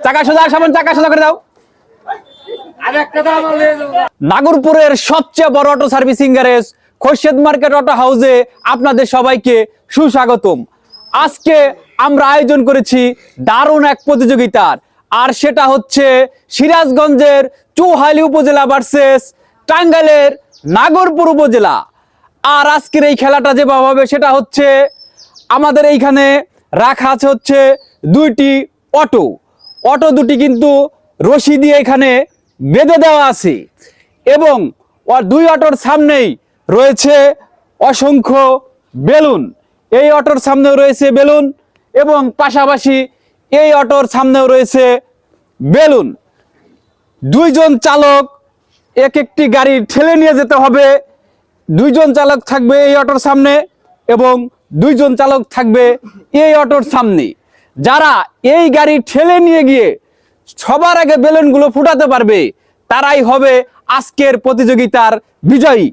চাকা সোজা সামন, চাকা সোজা করে দাও। নাগরপুরের সবচেয়ে বড় auto servicing garage Khorshed market auto হাউসে আপনাদের সবাইকে সুস্বাগতম। আজকে আমরা আয়োজন করেছি দারুণ এক প্রতিযোগিতার, আর সেটা হচ্ছে সিরাজগঞ্জের চৌহালি উপজেলা ভার্সেস টাঙ্গাইলের নাগরপুর উপজেলা। আর আজকের এই খেলাটা যেভাবে হবে সেটা হচ্ছে আমাদের এইখানে রাখা আছে হচ্ছে দুইটি অটো। অটো দুটি কিন্তু রশি দিয়ে এখানে বেঁধে দেওয়া আছে এবং দুই অটোর সামনেই রয়েছে অসংখ্য বেলুন। এই অটোর সামনেও রয়েছে বেলুন এবং পাশাপাশি এই অটোর সামনেও রয়েছে বেলুন। দুইজন চালক এক একটি গাড়ি ঠেলে নিয়ে যেতে হবে। দুইজন চালক থাকবে এই অটোর সামনে এবং দুইজন চালক থাকবে এই অটোর সামনে। যারা এই গাড়ি ঠেলে নিয়ে গিয়ে সবার আগে বেলুনগুলো ফুটাতে পারবে তারাই হবে আজকের প্রতিযোগিতার বিজয়ী।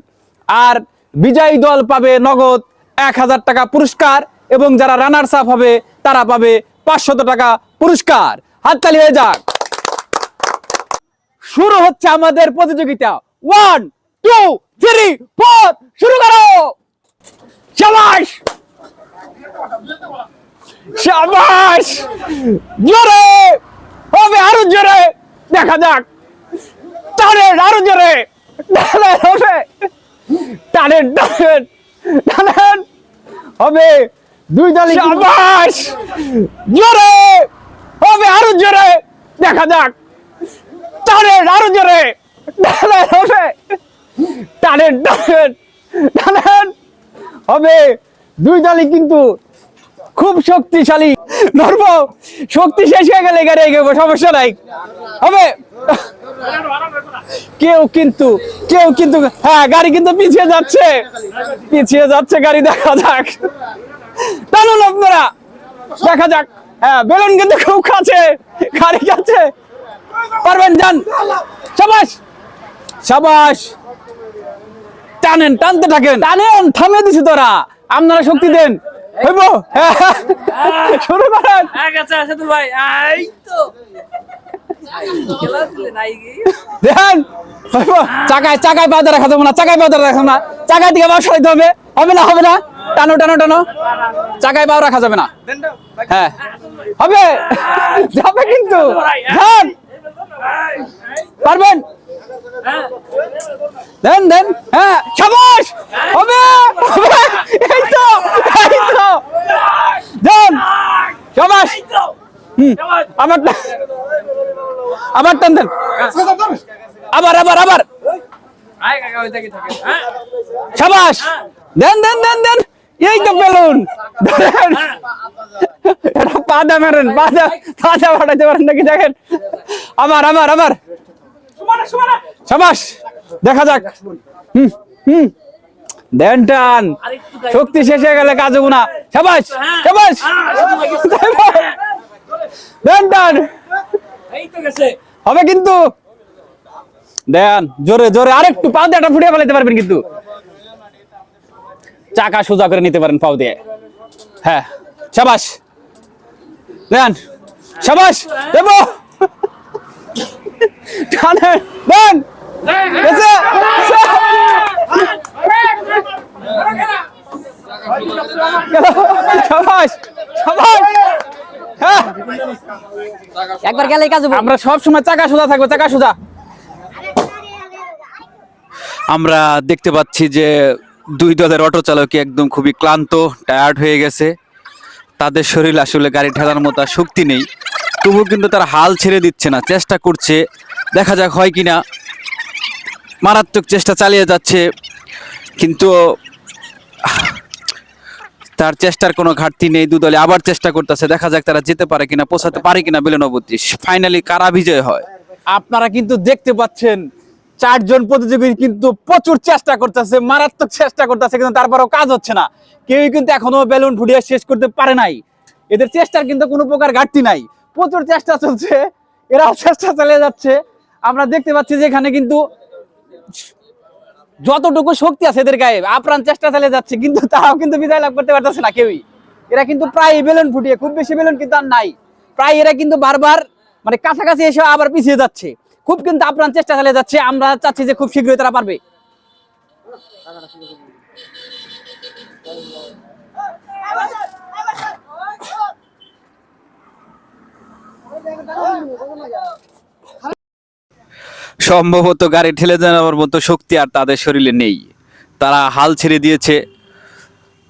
আর বিজয়ী দল পাবে নগদ 1000 টাকা পুরস্কার এবং যারা রানার্স আপ হবে তারা পাবে 500 টাকা পুরস্কার। হাততালি হয়ে যাক। শুরু হচ্ছে আমাদের প্রতিযোগিতা। 1 2 3 4 শুরু করো। শাবাশ শাবাশ, জোরে হবে, আরো জোরে, দেখা যাক। টানেন আরো জোরে, টানেন হবে, টানেন টানেন টানেন হবে। দুই দলই শাবাশ, জোরে হবে, আরো জোরে, দেখা যাক। টানেন আরো জোরে, টানেন হবে, টানেন টানেন টানেন হবে। দুই দলই কিন্তু খুব শক্তিশালী। নড়বো, শক্তি শেষ হয়ে গেলে গাড়ি এগোবো, সমস্যা নাই, হবে। কেউ কিন্তু হ্যাঁ, গাড়ি কিন্তু পিছিয়ে যাচ্ছে গাড়ি, দেখা যাক। টানুন আপনারা, দেখা যাক। হ্যাঁ, বেলুন কিন্তু খুব কাছে, গাড়ি কাছে, পারবেন, যান। শাবাশ শাবাশ, টানেন, টানতে থাকেন, টানেন, থামিয়ে দিছি তোরা, আপনারা শক্তি দেন। হইব, শুরু করেন। দেখেন, চাকায় চাকায় পাওয়া রাখা যাবে না, চাকায় পাওয়া রাখা না, চাকায় দিকে পাও সরাইতে হবে। হবে না, হবে না, টানো টানো টানো, চাকায় পাও রাখা যাবে না। হ্যাঁ, হবে, যাবে কিন্তু, পারবেন, দেন দেন। হ্যাঁ, শাবাশ, হবে, এই তো, দেন, শাবাশ। আবার টান দেন, আবার আবার আবার, শাবাশ, দেন দেন দেন দেন। এই তো বেলুন, পাদা মারেন, পাদা ফাটাইতে পারেন নাকি, দেখেন। আবার আবার আবার, শাবাশ, দেখা যাক। দেন, টান, শক্তি শেষ হয়ে গেলে কাজ হবো না। শাবাশ শাবাশ, দেন, টান, হবে কিন্তু, দেন, জোরে জোরে, আরেকটু পাও দিয়ে একটা ফুটিয়ে ফেলাইতে পারবেন কিন্তু। চাকা সোজা করে নিতে পারেন পাও দিয়ে। হ্যাঁ, শাবাশ, দেন, শাবাশ, দেবো, টানেন, দেন, শাবাশ শাবাশ। হ্যাঁ, একবার গেলে কাজ হবে। আমরা সব সময় চাকা সোজা থাকবো, চাকা সোজা। আমরা দেখতে পাচ্ছি যে দুই দলের অটো চালক একদম খুবই ক্লান্ত, টায়ার্ড হয়ে গেছে। তাদের শরীর আসলে গাড়ি ঠেলার মতো শক্তি নেই, তবুও কিন্তু তারা হাল ছেড়ে দিচ্ছে না, চেষ্টা করছে, দেখা যাক হয় কিনা। মারাত্মক চেষ্টা চালিয়ে যাচ্ছে, কিন্তু তার চেষ্টার কোনো ঘাটতি নেই। দুদলে আবার চেষ্টা করতেছে, দেখা যাক তারা যেতে পারে কিনা, পৌঁছাতে পারে কিনা বেলুন অবধি। ফাইনালি কারা বিজয় হয়। আপনারা কিন্তু দেখতে পাচ্ছেন চারজন প্রতিযোগী কিন্তু প্রচুর চেষ্টা করতেছে, মারাত্মক চেষ্টা করতেছে, কিন্তু তারপরেও কাজ হচ্ছে না। কেউই কিন্তু এখনো বেলুন ফুটিয়ে শেষ করতে পারে নাই। এদের চেষ্টার কিন্তু কোনো প্রকার ঘাটতি নাই, প্রচুর চেষ্টা চলছে, এরাও চেষ্টা চালিয়ে যাচ্ছে। আমরা দেখতে পাচ্ছি যে এখানে কিন্তু যতটুকু শক্তি আছে এদের গায়ে আপ্রাণ চেষ্টা চালিয়ে যাচ্ছে, কিন্তু তারাও কিন্তু বিজয় লাভ করতে পারতেছে না কেউই। এরা কিন্তু প্রায় বেলুন ফুটিয়ে, খুব বেশি বেলুন কিন্তু আর নাই, প্রায় এরা কিন্তু বারবার মানে কাছাকাছি এসে আবার পিছিয়ে যাচ্ছে। খুব কিন্তু আপ্রাণ চেষ্টা চালিয়ে যাচ্ছে, আমরা চাচ্ছি যে খুব শীঘ্রই তারা পারবে। সম্ভবত গাড়ি ঠেলে দেওয়ার মতো শক্তি আর তাদের শরীরে নেই, তারা হাল ছেড়ে দিয়েছে।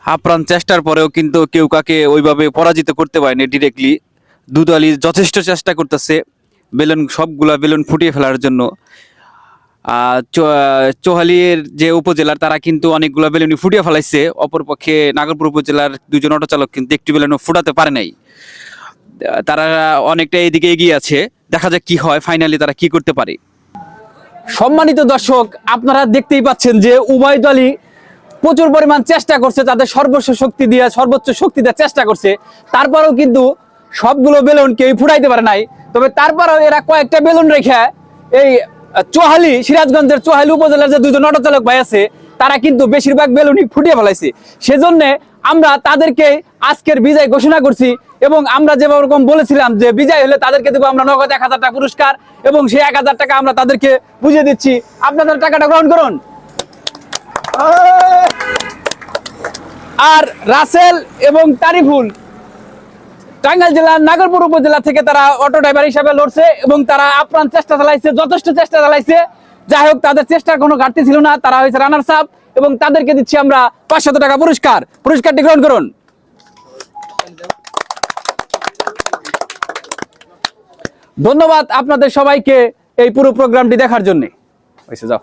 আপ্রাণ চেষ্টার পরেও কিন্তু কেউ কাকে ওইভাবে পরাজিত করতে পারেনি ডিরেক্টলি। দুদলই যথেষ্ট চেষ্টা করতেছে বেলুন, সবগুলা বেলুন ফুটিয়ে ফেলার জন্য। চোহালির যে উপজেলার তারা কিন্তু অনেকগুলো বেলুনই ফুটিয়ে ফেলাইছে, অপরপক্ষে নাগরপুর উপজেলার দুজন অটো চালক কিন্তু একটি বেলুনও ফুটাতে পারে নাই। তারা অনেকটা এইদিকে এগিয়ে আছে, দেখা যাক কি হয়, ফাইনালি তারা কি করতে পারে। সম্মানিত দর্শক, আপনারা দেখতেই পাচ্ছেন যে উভয় দলই প্রচুর পরিমাণ চেষ্টা করছে, তাদের সর্বোচ্চ শক্তি দিয়ে চেষ্টা করছে। তারপরেও কিন্তু সবগুলো বেলুন কেউ ফুটাইতে পারে নাই। তবে তারপরেও এরা কয়েকটা বেলুন রেখে এই সিরাজগঞ্জের চোহালি উপজেলার যে দুজন অটো চালক ভাই আছে, তারা কিন্তু বেশিরভাগ বেলুনই ফুটিয়ে ফেলাইছে। সেজন্য আমরা তাদেরকে আজকের বিজয় ঘোষণা করছি, এবং আমরা যেরকম বলেছিলাম যে বিজয় হলে তাদেরকে দেবো আমরা নগদ 1000 টাকা পুরস্কার, এবং সেই 1000 টাকা আমরা তাদেরকে বুঝিয়ে দিচ্ছি। আপনাদের টাকাটা গ্রহণ করুন। আর রাসেল এবং তারিফুল টাঙ্গাইল জেলার নাগরপুর উপজেলা থেকে তারা অটো ড্রাইভার হিসাবে লড়ছে, এবং তারা আপ্রাণ চেষ্টা চালাইছে, যথেষ্ট চেষ্টা চালাইছে। যাই হোক, তাদের চেষ্টার কোনো ঘাটতি ছিল না, তারা হয়েছে রানার্স আপ, এবং তাদেরকে দিচ্ছি আমরা 500 টাকা পুরস্কার। পুরস্কারটি গ্রহণ করুন। ধন্যবাদ আপনাদের সবাইকে এই পুরো প্রোগ্রামটি দেখার জন্য। যাও।